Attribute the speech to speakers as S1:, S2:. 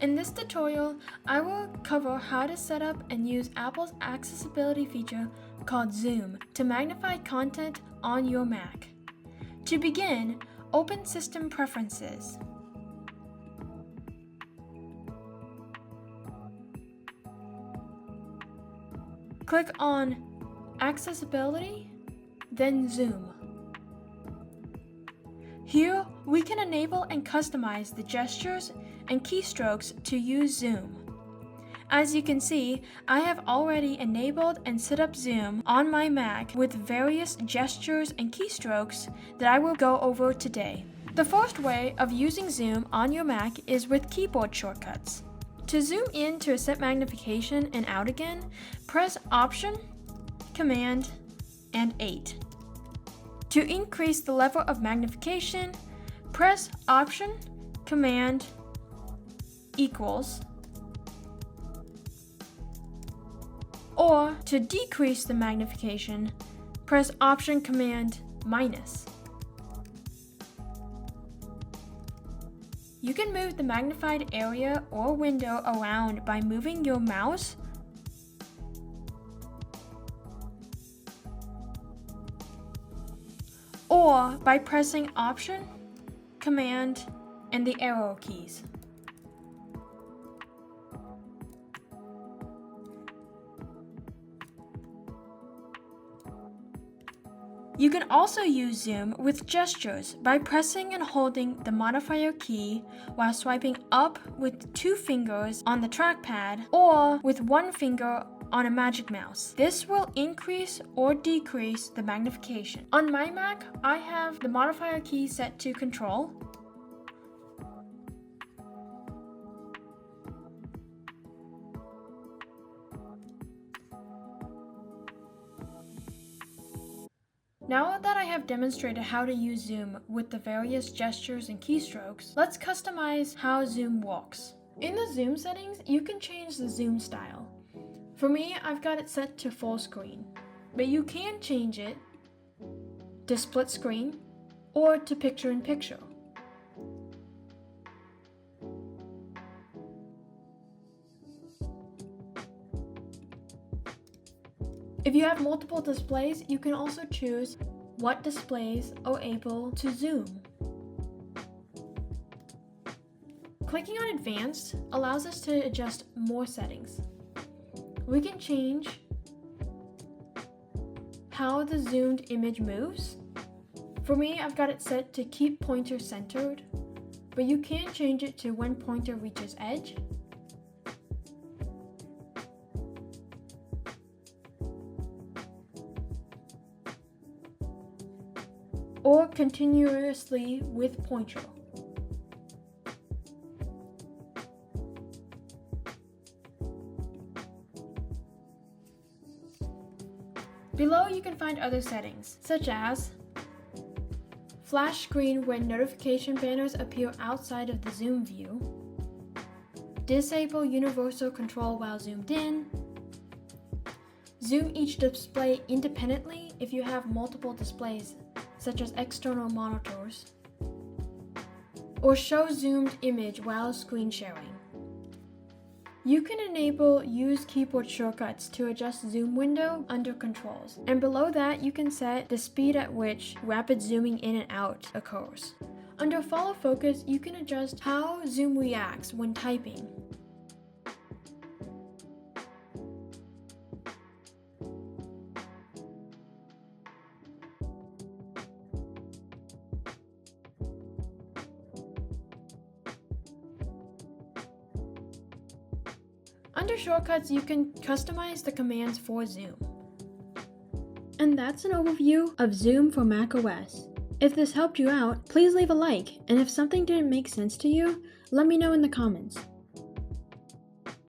S1: In this tutorial, I will cover how to set up and use Apple's accessibility feature called Zoom to magnify content on your Mac. To begin, open System Preferences. Click on Accessibility, then Zoom. Here, we can enable and customize the gestures and keystrokes to use Zoom. As you can see, I have already enabled and set up Zoom on my Mac with various gestures and keystrokes that I will go over today. The first way of using Zoom on your Mac is with keyboard shortcuts. To zoom in to a set magnification and out again, press Option, Command, and 8. To increase the level of magnification, press Option, Command, equals. Or to decrease the magnification, press Option, Command, minus. You can move the magnified area or window around by moving your mouse or by pressing Option, Command, and the arrow keys. You can also use Zoom with gestures by pressing and holding the modifier key while swiping up with 2 fingers on the trackpad or with 1 finger on a magic mouse. This will increase or decrease the magnification. On my Mac, I have the modifier key set to Control. Now that I have demonstrated how to use Zoom with the various gestures and keystrokes, let's customize how Zoom works. In the Zoom settings, you can change the zoom style. For me, I've got it set to full screen, but you can change it to split screen or to picture-in-picture. If you have multiple displays, you can also choose what displays are able to zoom. Clicking on Advanced allows us to adjust more settings. We can change how the zoomed image moves. For me, I've got it set to keep pointer centered, but you can change it to when pointer reaches edge. Or continuously with pointer. Below you can find other settings, such as flash screen when notification banners appear outside of the zoom view, disable universal control while zoomed in, zoom each display independently if you have multiple displays, such as external monitors, or show zoomed image while screen sharing. You can enable Use Keyboard Shortcuts to adjust zoom window under Controls, and below that you can set the speed at which rapid zooming in and out occurs. Under Follow Focus, you can adjust how Zoom reacts when typing. Under Shortcuts, you can customize the commands for Zoom. And that's an overview of Zoom for macOS. If this helped you out, please leave a like, and if something didn't make sense to you, let me know in the comments.